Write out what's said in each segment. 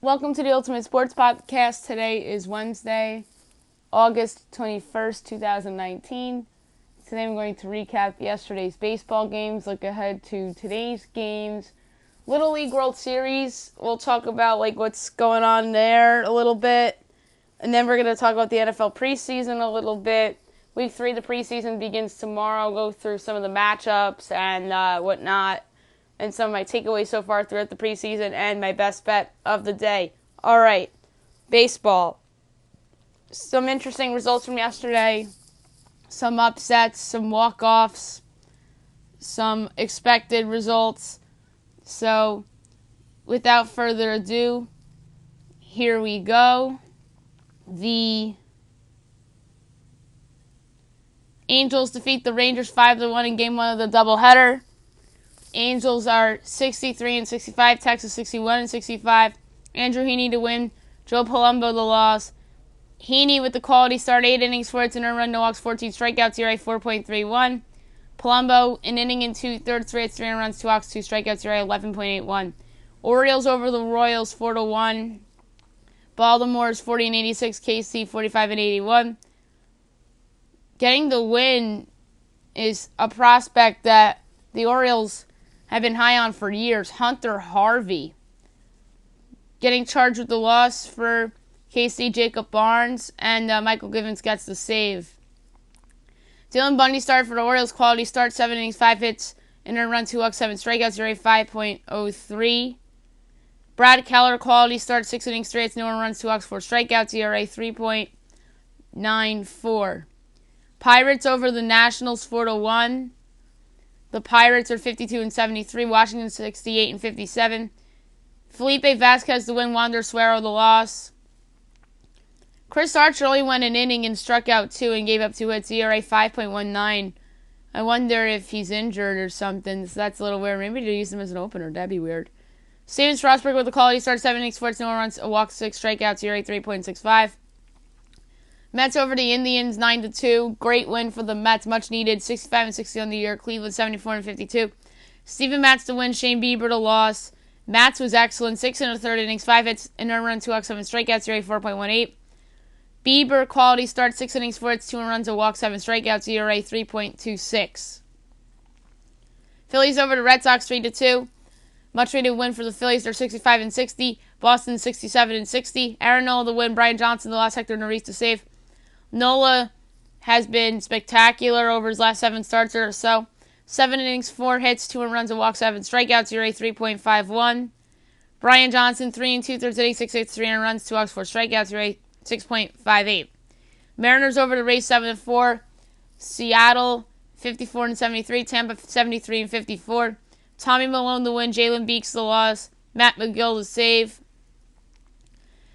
Welcome to the Ultimate Sports Podcast. Today is Wednesday, August 21st, 2019. Today I'm going to recap yesterday's baseball games, look ahead to today's games. Little League World Series, we'll talk about what's going on there a little bit. And then we're going to talk about the NFL preseason a little bit. Week 3 of the preseason begins tomorrow. I'll go through some of the matchups and whatnot, and some of my takeaways so far throughout the preseason, and my best bet of the day. All right, baseball. Some interesting results from yesterday. Some upsets, some walk-offs, some expected results. So, without further ado, here we go. The Angels defeat the Rangers 5-1 in Game 1 of the doubleheader. Angels are 63-65, Texas 61-65. Andrew Heaney to win, Joe Palumbo the loss. Heaney with the quality start, 8 innings for it, an earned run, no walks, 14 strikeouts, ERA 4.31. Palumbo, an inning and 2/3, 3 hits, 3 earned runs, 2 walks, 2 strikeouts, ERA 11.81. Orioles over the Royals 4-1. Baltimore's 40-86, KC 45-81. Getting the win is a prospect that the Orioles have been high on for years. Hunter Harvey getting charged with the loss for KC, Jacob Barnes, and Michael Givens gets the save. Dylan Bundy started for the Orioles. Quality start, 7 innings, 5 hits, an earned run, 2 walks, 7 strikeouts, ERA 5.03. Brad Keller, quality start, 6 innings, 3 hits, no earned runs, 2 walks, 4 strikeouts, ERA 3.94. Pirates over the Nationals 4-1. The Pirates are 52-73. Washington 68-57. Felipe Vasquez to win. Wander Suero the loss. Chris Archer only went an inning and struck out 2 and gave up 2 hits. ERA 5.19. I wonder if he's injured or something. So that's a little weird. Maybe they use him as an opener. That'd be weird. Steven Strasburg with a quality start. 7 innings, 4 hits, no runs, a walk, 6 strikeouts. ERA 3.65. Mets over the Indians 9-2. Great win for the Mets. Much needed. 65-60 on the year. Cleveland 74-52. Steven Matz to win. Shane Bieber to loss. Matz was excellent. 6 1/3 innings, 5 hits, an earned run, 2 walks, 7 strikeouts, ERA 4.18. Bieber quality start, 6 innings, 4 hits, 2 runs, a walk, 7 strikeouts, ERA 3.26. Phillies over the Red Sox 3-2. Much needed win for the Phillies. They're 65-60. Boston 67-60. Aaron Nola to win. Brian Johnson the loss. Hector Neris to save. Nola has been spectacular over his last 7 starts or so. 7 innings, 4 hits, 2 runs, a walk, 7 strikeouts, ERA 3.51. Brian Johnson, 3 2/3 innings, 6 hits, 3 runs, 2 walks, 4 strikeouts, ERA 6.58. Mariners over the Rays 7-4. Seattle 54-73. Tampa 73-54. Tommy Milone the win. Jalen Beeks the loss. Matt McGill the save.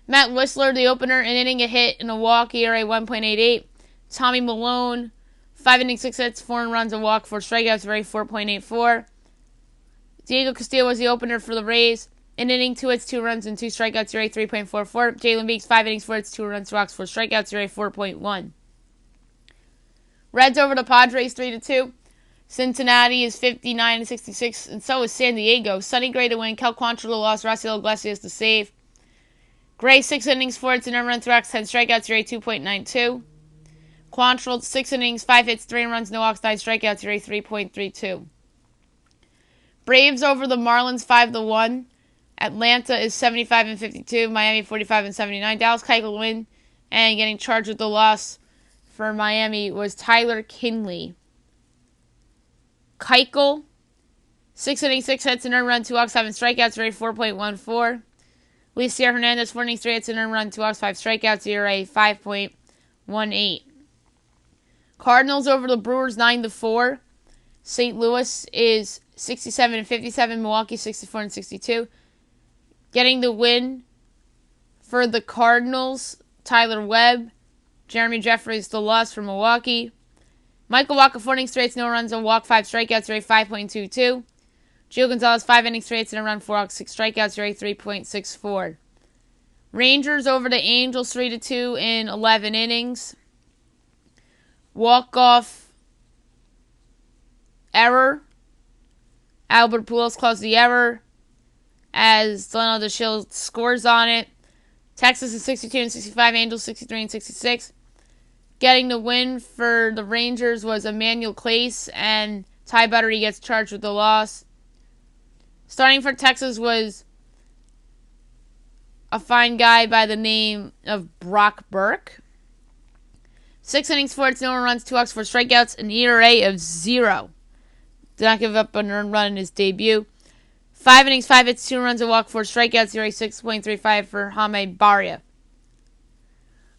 Matt Whistler, the opener, an inning, a hit, and a walk, ERA 1.88. Tommy Milone, 5 innings, 6 hits, 4 runs, a walk, 4 strikeouts, ERA 4.84. Diego Castillo was the opener for the Rays. An inning, 2 hits, 2 runs, and 2 strikeouts, ERA 3.44. Jalen Beeks, 5 innings, 4 hits, 2 runs, 2 walks, 4 strikeouts, ERA 4.1. Reds over the Padres 3-2. Cincinnati is 59-66, and so is San Diego. Sonny Gray to win. Cal Quantrill lost. Raciel Iglesias to save. Gray, 6 innings, 4 hits, an earned run, 3 walks, 10 strikeouts, ERA 2.92. Quantrill, 6 innings, 5 hits, 3 runs, no walks, 9 strikeouts, ERA 3.32. Braves over the Marlins 5-1. Atlanta is 75-52. Miami 45-79. Dallas Keuchel win, and getting charged with the loss for Miami was Tyler Kinley. Keuchel, 6 innings, 6 hits, an earned run, 2 walks, 7 strikeouts, ERA 4.14. Lucier Hernandez, 4 innings, 3 hits, an earned run, 2 walks, 5 strikeouts, ERA 5.18. Cardinals over the Brewers 9-4. St. Louis is 67-57. Milwaukee 64-62. Getting the win for the Cardinals, Tyler Webb. Jeremy Jeffries the loss for Milwaukee. Michael Wacha, 4 innings, 3 hits, no runs, a walk, 5 strikeouts, ERA 5.22. Gio Gonzalez, 5 innings, 3 hits, and a run, 4 walks, 6 strikeouts, ERA 3.64. Rangers over the Angels 3-2 in 11 innings. Walk-off error. Albert Pujols caused the error. as Delano DeShields scores on it. Texas is 62-65, Angels 63-66. Getting the win for the Rangers was Emmanuel Clace, and Ty Buttery gets charged with the loss. Starting for Texas was a fine guy by the name of Brock Burke. 6 innings, 4 hits, no runs, 2 walks, 4 strikeouts, an ERA of 0. Did not give up an earned run in his debut. 5 innings, 5 hits, 2 runs, a walk, 4 strikeouts, ERA 6.35 for Jaime Barria.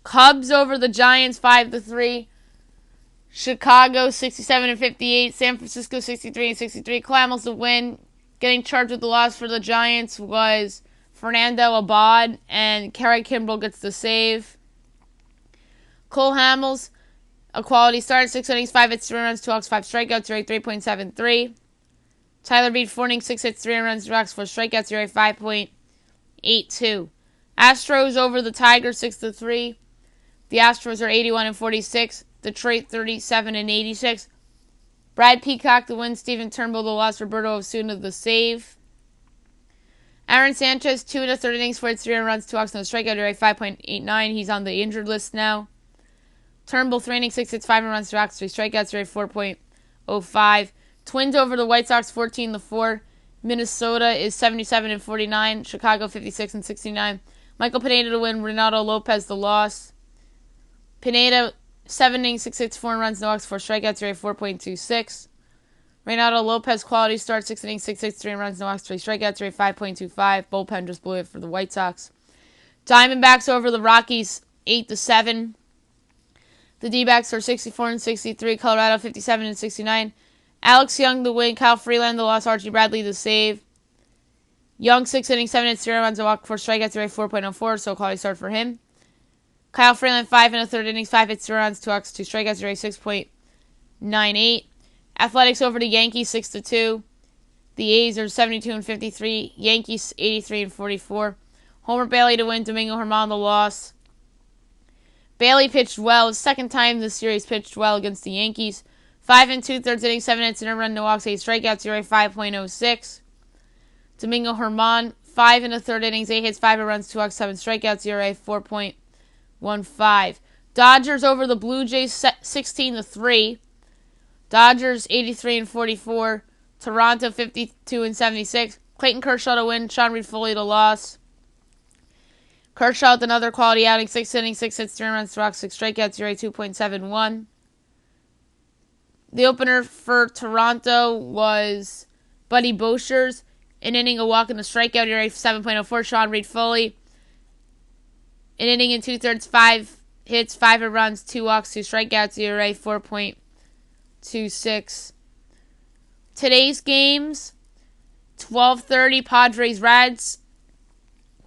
Cubs over the Giants 5-3. Chicago 67-58. San Francisco 63-63. Clamels the win. Getting charged with the loss for the Giants was Fernando Abad, and Kerry Kimbrell gets the save. Cole Hamels, a quality start, 6 innings, 5 hits, 3 runs, 2 walks, 5 strikeouts, ERA 3.73. Tyler Beede, 4 innings, 6 hits, 3 runs, 2 walks, 4 strikeouts, ERA 5.82. Astros over the Tigers 6-3. The Astros are 81-46. Detroit 37-86. Brad Peacock the win. Stephen Turnbull the loss. Roberto Osuna the save. Aaron Sanchez 2 1/3 innings, 4 hits, 3 runs, 2 walks, no strikeout, ERA 5.89. He's on the injured list now. Turnbull 3 innings, 6 hits, 5 runs, 2 walks, 3 strikeouts, ERA 4.05. Twins over the White Sox 14-4. Minnesota is 77-49. Chicago 56-69. Michael Pineda to win. Renato Lopez the loss. Pineda 7 innings, 6 hits, 4 runs, no walks, 4 strikeouts, ERA 4.26. Renato Lopez quality start, 6 innings, 6 hits, 3 runs, no walks, 3 strikeouts, ERA 5.25. Bullpen just blew it for the White Sox. Diamondbacks over the Rockies 8-7. The D-backs are 64-63. Colorado 57-69. Alex Young the win. Kyle Freeland the loss. Archie Bradley the save. Young 6 innings, 7 hits, 0 runs, a walk, 4 strikeouts, ERA 4.04. So quality start for him. Kyle Freeland 5 1/3 innings, 5 hits, 2 runs, 2 walks, 2 strikeouts, ERA 6.98. Athletics over the Yankees 6-2. The A's are 72-53. Yankees 83-44. Homer Bailey to win. Domingo Germán the loss. Bailey pitched well. His second time this series pitched well against the Yankees. 5 2/3 innings, 7 hits, no run, no walks, 8 strikeouts, ERA 5.06. Domingo Germán 5 1/3 innings, 8 hits, 5 runs, 2 walks, 7 strikeouts, ERA 4.15. Dodgers over the Blue Jays 16-3. Dodgers 83-44. Toronto 52-76. Clayton Kershaw to win. Sean Reed-Foley to loss. Kershaw with another quality outing. 6 innings, 6 hits, 3 runs, 2 walks, 6 strikeouts, ERA 2.71. The opener for Toronto was Buddy Boshers. An inning, a walk, and a strikeout, ERA 7.04. Sean Reed-Foley. An inning and 2/3, 5 hits, 5 runs, 2 walks, 2 strikeouts, ERA 4.26. Today's games, 12:30 Padres Reds,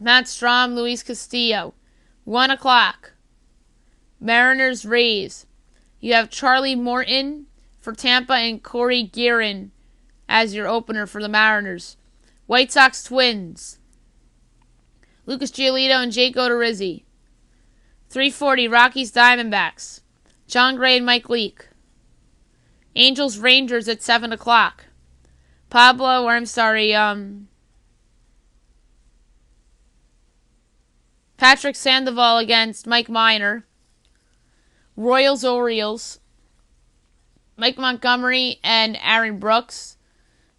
Matt Strahm, Luis Castillo. 1 o'clock, Mariners Rays. You have Charlie Morton for Tampa and Corey Guerin as your opener for the Mariners. White Sox Twins, Lucas Giolito and Jake Odorizzi. 3:40 Rockies Diamondbacks, John Gray and Mike Leake. Angels Rangers at 7 o'clock. Patrick Sandoval against Mike Minor. Royals Orioles, Mike Montgomery and Aaron Brooks.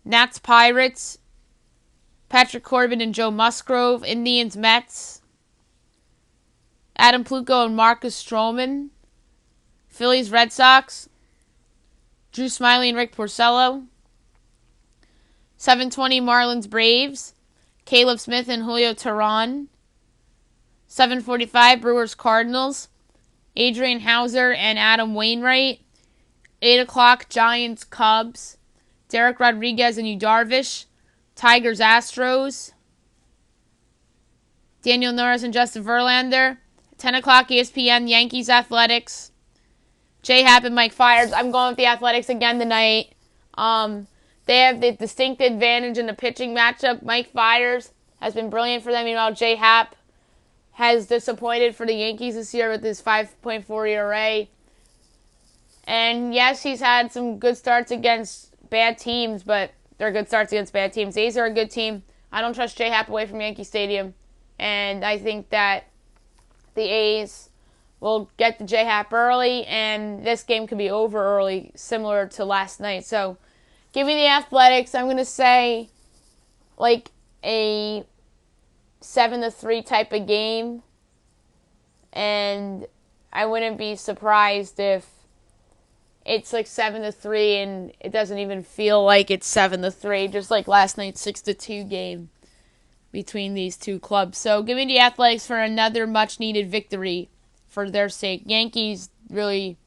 Nats Pirates, Patrick Corbin and Joe Musgrove. Indians Mets, Adam Pluko and Marcus Stroman. Phillies Red Sox, Drew Smyly and Rick Porcello. 7:20 Marlins Braves, Caleb Smith and Julio Teheran. 7:45 Brewers Cardinals, Adrian Hauser and Adam Wainwright. 8 o'clock Giants Cubs, Derek Rodriguez and Yu Darvish. Tigers Astros, Daniel Norris and Justin Verlander. 10 o'clock ESPN Yankees Athletics, J Happ and Mike Fiers. I'm going with the Athletics again tonight. They have the distinct advantage in the pitching matchup. Mike Fiers has been brilliant for them. Meanwhile, J Happ has disappointed for the Yankees this year with his 5.4 ERA. And yes, he's had some good starts against bad teams, but they're good starts against bad teams. A's are a good team. I don't trust J-Happ away from Yankee Stadium. And I think that the A's will get the J-Happ early, and this game could be over early, similar to last night. So, give me the Athletics. I'm going to say like a 7-3 type of game. And I wouldn't be surprised if it's like 7-3 and it doesn't even feel like it's 7-3, just like last night's 6-2 game between these two clubs. So give me the Athletics for another much-needed victory for their sake. Yankees really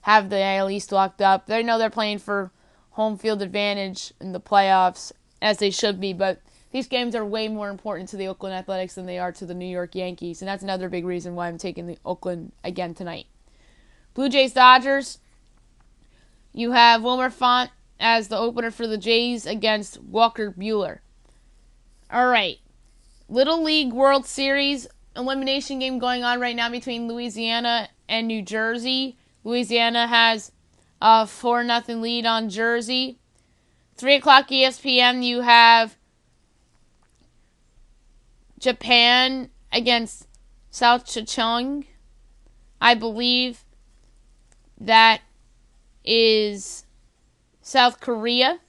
have the AL East locked up. They know they're playing for home field advantage in the playoffs, as they should be, but these games are way more important to the Oakland Athletics than they are to the New York Yankees, and that's another big reason why I'm taking the Oakland again tonight. Blue Jays Dodgers. You have Wilmer Font as the opener for the Jays against Walker Buehler. All right. Little League World Series elimination game going on right now between Louisiana and New Jersey. Louisiana has a 4-0 lead on Jersey. 3 o'clock ESPN, you have Japan against South Chechong. I believe that is South Korea.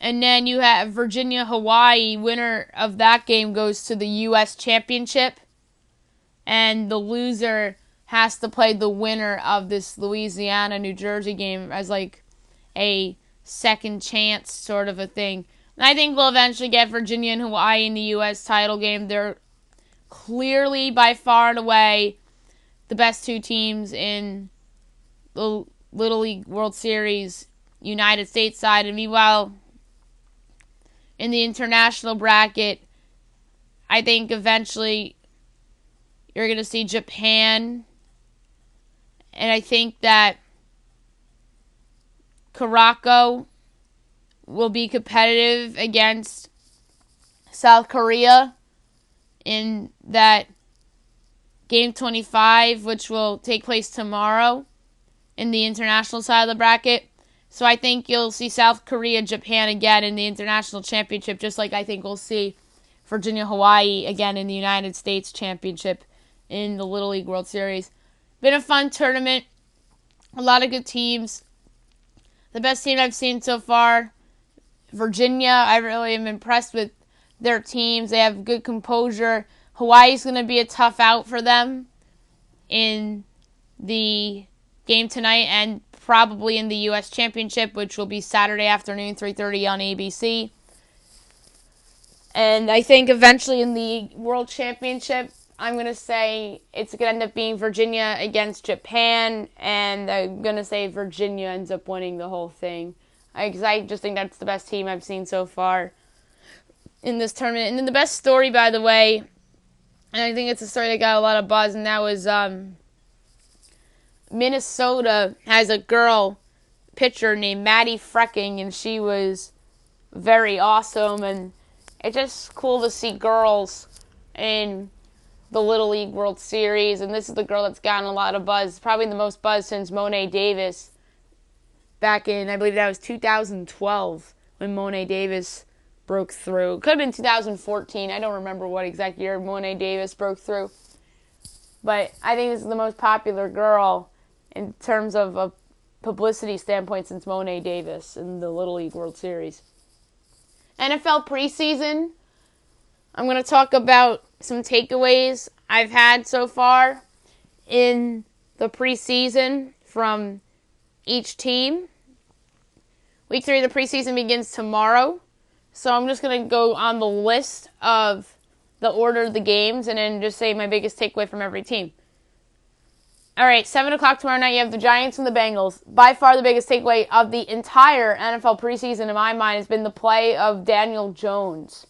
And then you have Virginia-Hawaii. Winner of that game goes to the U.S. Championship. And the loser has to play the winner of this Louisiana-New Jersey game as like a second chance sort of a thing. And I think we'll eventually get Virginia and Hawaii in the U.S. title game. They're clearly, by far and away, the best two teams in the Little League World Series United States side. And meanwhile, in the international bracket, I think eventually you're going to see Japan. And I think that Caraco will be competitive against South Korea in that Game 25, which will take place tomorrow in the international side of the bracket. So I think you'll see South Korea, Japan again in the international championship, just like I think we'll see Virginia, Hawaii again in the United States championship in the Little League World Series. Been a fun tournament. A lot of good teams. The best team I've seen so far, Virginia. I really am impressed with their teams. They have good composure. Hawaii's going to be a tough out for them in the game tonight and probably in the U.S. Championship, which will be Saturday afternoon, 3:30 on ABC. And I think eventually in the World Championship, I'm going to say it's going to end up being Virginia against Japan, and I'm going to say Virginia ends up winning the whole thing. Because I just think that's the best team I've seen so far in this tournament. And then the best story, by the way, and I think it's a story that got a lot of buzz, and that was Minnesota has a girl pitcher named Maddie Frecking, and she was very awesome. And it's just cool to see girls in the Little League World Series. And this is the girl that's gotten a lot of buzz, probably the most buzz since Monet Davis back in, I believe that was 2012 when Monet Davis broke through. Could have been 2014. I don't remember what exact year Monet Davis broke through. But I think this is the most popular girl in terms of a publicity standpoint since Monet Davis in the Little League World Series. NFL preseason. I'm going to talk about some takeaways I've had so far in the preseason from each team. Week 3 of the preseason begins tomorrow. So I'm just going to go on the list of the order of the games and then just say my biggest takeaway from every team. All right, 7 o'clock tomorrow night, you have the Giants and the Bengals. By far the biggest takeaway of the entire NFL preseason in my mind has been the play of Daniel Jones.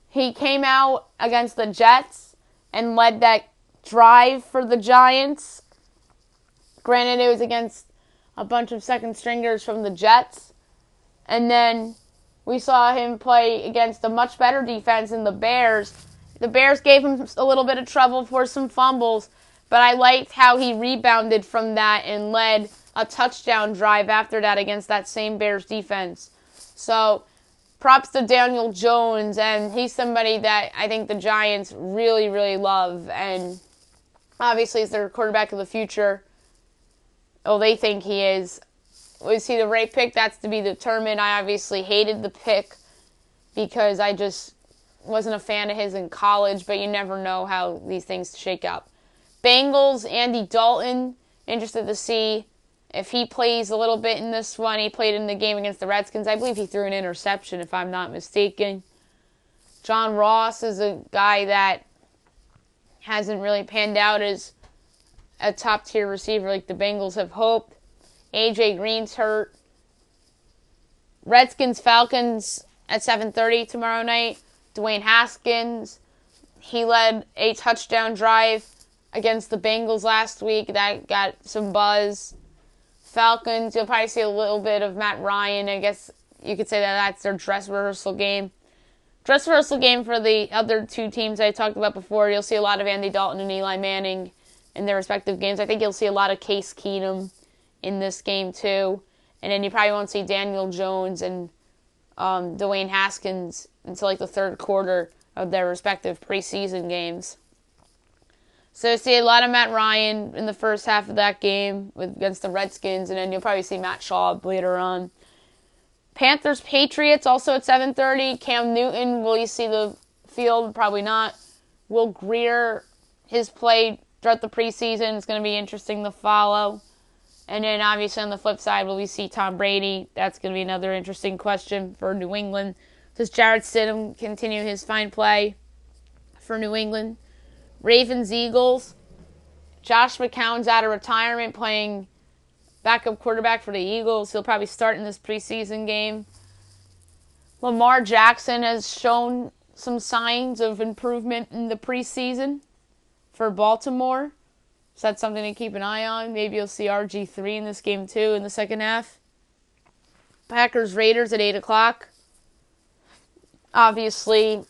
He came out against the Jets and led that drive for the Giants. Granted, it was against a bunch of second stringers from the Jets. And then we saw him play against a much better defense in the Bears. The Bears gave him a little bit of trouble for some fumbles, but I liked how he rebounded from that and led a touchdown drive after that against that same Bears defense. So, props to Daniel Jones, and he's somebody that I think the Giants really, really love, and obviously is their quarterback of the future. Oh, they think he is. Was he the right pick? That's to be determined. I obviously hated the pick because I just wasn't a fan of his in college, but you never know how these things shake out. Bengals, Andy Dalton, interested to see if he plays a little bit in this one. He played in the game against the Redskins. I believe he threw an interception, if I'm not mistaken. John Ross is a guy that hasn't really panned out as a top-tier receiver like the Bengals have hoped. A.J. Green's hurt. Redskins, Falcons at 7:30 tomorrow night. Dwayne Haskins, he led a touchdown drive against the Bengals last week. That got some buzz. Falcons, you'll probably see a little bit of Matt Ryan. I guess you could say that that's their dress rehearsal game. Dress rehearsal game for the other two teams I talked about before. You'll see a lot of Andy Dalton and Eli Manning in their respective games. I think you'll see a lot of Case Keenum in this game too. And then you probably won't see Daniel Jones and Dwayne Haskins until like the third quarter of their respective preseason games. So you see a lot of Matt Ryan in the first half of that game against the Redskins, and then you'll probably see Matt Schaub later on. Panthers, Patriots, also at 7:30. Cam Newton, will you see the field? Probably not. Will Greer, his play throughout the preseason is going to be interesting to follow. And then obviously on the flip side, will we see Tom Brady? That's going to be another interesting question for New England. Does Jarrett Stidham continue his fine play for New England? Ravens, Eagles. Josh McCown's out of retirement playing backup quarterback for the Eagles. He'll probably start in this preseason game. Lamar Jackson has shown some signs of improvement in the preseason for Baltimore. So that's something to keep an eye on. Maybe you'll see RG3 in this game too in the second half. Packers, Raiders at 8 o'clock. Obviously,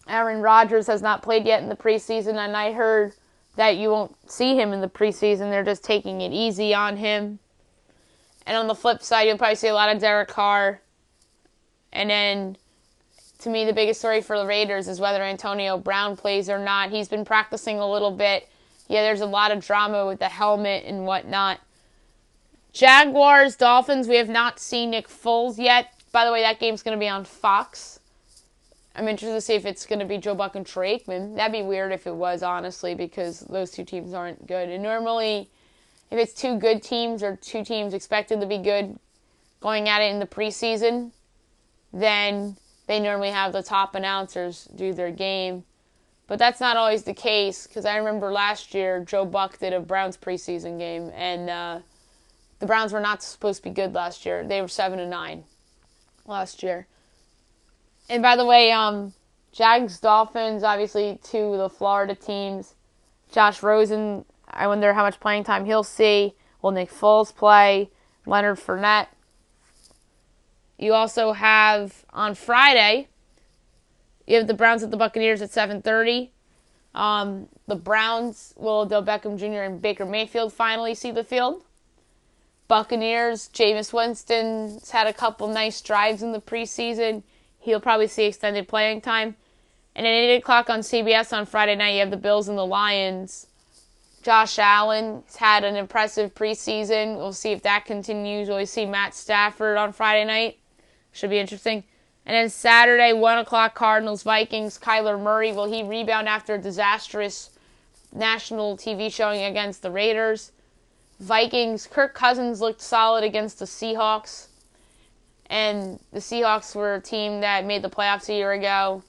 Aaron Rodgers has not played yet in the preseason, and I heard that you won't see him in the preseason. They're just taking it easy on him. And on the flip side, you'll probably see a lot of Derek Carr. And then, to me, the biggest story for the Raiders is whether Antonio Brown plays or not. He's been practicing a little bit. Yeah, there's a lot of drama with the helmet and whatnot. Jaguars, Dolphins, we have not seen Nick Foles yet. By the way, that game's going to be on Fox. I'm interested to see if it's going to be Joe Buck and Troy Aikman. That'd be weird if it was, honestly, because those two teams aren't good. And normally, if it's two good teams or two teams expected to be good going at it in the preseason, then they normally have the top announcers do their game. But that's not always the case, because I remember last year Joe Buck did a Browns preseason game, and the Browns were not supposed to be good last year. They were 7-9 last year. And by the way, Jags, Dolphins, obviously two of the Florida teams. Josh Rosen, I wonder how much playing time he'll see. Will Nick Foles play? Leonard Fournette. You also have, on Friday, you have the Browns at the Buccaneers at 7:30. The Browns, will Odell Beckham Jr. and Baker Mayfield finally see the field? Buccaneers, Jameis Winston's had a couple nice drives in the preseason. He'll probably see extended playing time. And at 8 o'clock on CBS on Friday night, you have the Bills and the Lions. Josh Allen's had an impressive preseason. We'll see if that continues. We'll see Matt Stafford on Friday night. Should be interesting. And then Saturday, 1 o'clock, Cardinals, Vikings. Kyler Murray, will he rebound after a disastrous national TV showing against the Raiders? Vikings, Kirk Cousins looked solid against the Seahawks. And the Seahawks were a team that made the playoffs a year ago.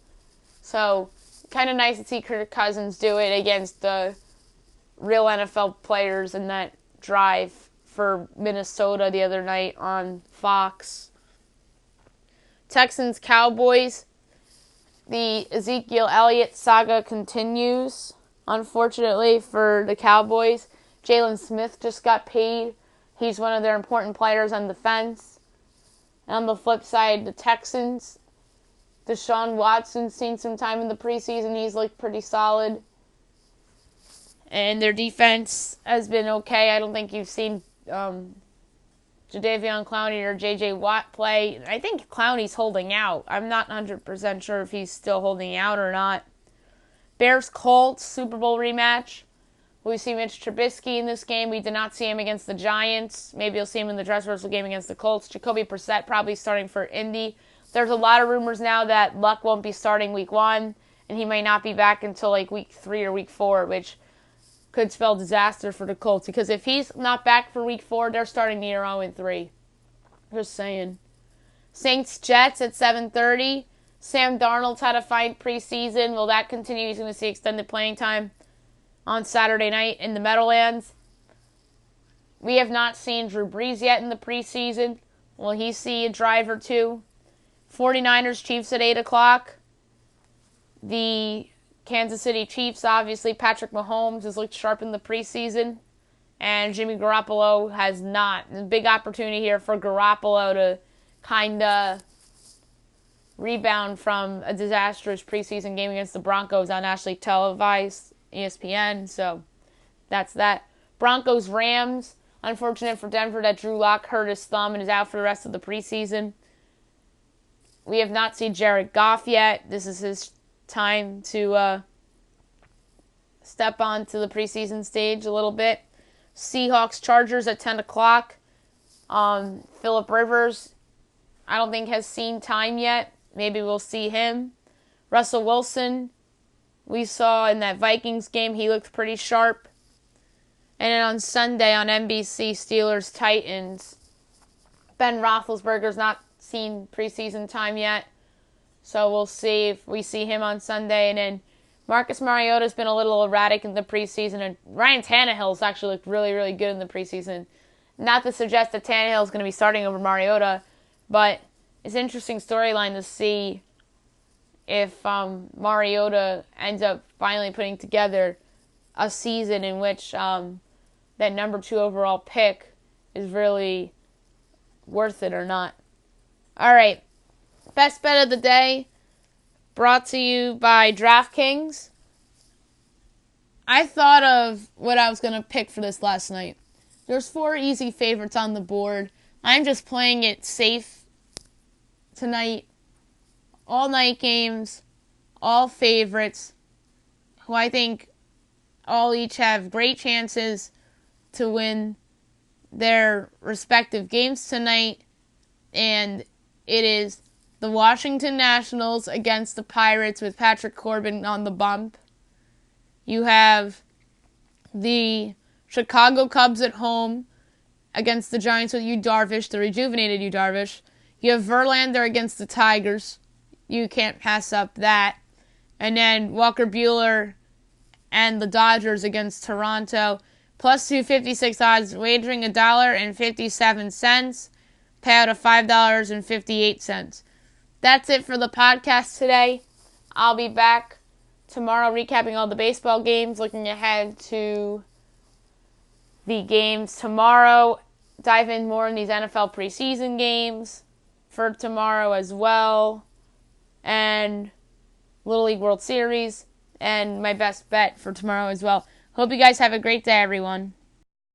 So, kind of nice to see Kirk Cousins do it against the real NFL players in that drive for Minnesota the other night on Fox. Texans, Cowboys. The Ezekiel Elliott saga continues, unfortunately, for the Cowboys. Jalen Smith just got paid. He's one of their important players on defense. And on the flip side, the Texans, Deshaun Watson's seen some time in the preseason. He's looked pretty solid. And their defense has been okay. I don't think you've seen Jadeveon Clowney or J.J. Watt play. I think Clowney's holding out. I'm not 100% sure if he's still holding out or not. Bears-Colts Super Bowl rematch. We see Mitch Trubisky in this game. We did not see him against the Giants. Maybe you'll see him in the dress rehearsal game against the Colts. Jacoby Brissett probably starting for Indy. There's a lot of rumors now that Luck won't be starting week 1, and he might not be back until like week 3 or week 4, which could spell disaster for the Colts. Because if he's not back for week 4, they're starting the year 0-3. Just saying. Saints-Jets at 7:30. Sam Darnold's had a fine preseason. Will that continue? He's going to see extended playing time on Saturday night in the Meadowlands. We have not seen Drew Brees yet in the preseason. Will he see a drive or two? 49ers Chiefs at 8 o'clock. The Kansas City Chiefs, obviously, Patrick Mahomes has looked sharp in the preseason. And Jimmy Garoppolo has not. There's a big opportunity here for Garoppolo to kind of rebound from a disastrous preseason game against the Broncos on nationally televised ESPN. So that's that. Broncos-Rams. Unfortunate for Denver that Drew Lock hurt his thumb and is out for the rest of the preseason. We have not seen Jared Goff yet. This is his time to step onto the preseason stage a little bit. Seahawks-Chargers at 10 o'clock. Phillip Rivers, I don't think has seen time yet. Maybe we'll see him. Russell Wilson, we saw in that Vikings game, he looked pretty sharp. And then on Sunday on NBC, Steelers-Titans. Ben Roethlisberger's not seen preseason time yet. So we'll see if we see him on Sunday. And then Marcus Mariota's been a little erratic in the preseason. And Ryan Tannehill's actually looked really, really good in the preseason. Not to suggest that Tannehill's going to be starting over Mariota, but it's an interesting storyline to see if Mariota ends up finally putting together a season in which that number 2 overall pick is really worth it or not. All right, best bet of the day brought to you by DraftKings. I thought of what I was going to pick for this last night. There's 4 easy favorites on the board. I'm just playing it safe tonight. All night games, all favorites, who I think all each have great chances to win their respective games tonight. And it is the Washington Nationals against the Pirates with Patrick Corbin on the bump. You have the Chicago Cubs at home against the Giants with Yu Darvish, the rejuvenated Yu Darvish. You have Verlander against the Tigers. You can't pass up that. And then Walker Buehler and the Dodgers against Toronto. Plus 256 odds, wagering $1.57. Payout of $5.58. That's it for the podcast today. I'll be back tomorrow recapping all the baseball games, looking ahead to the games tomorrow. Dive in more in these NFL preseason games for tomorrow as well. And Little League World Series. And my best bet for tomorrow as well. Hope you guys have a great day, everyone.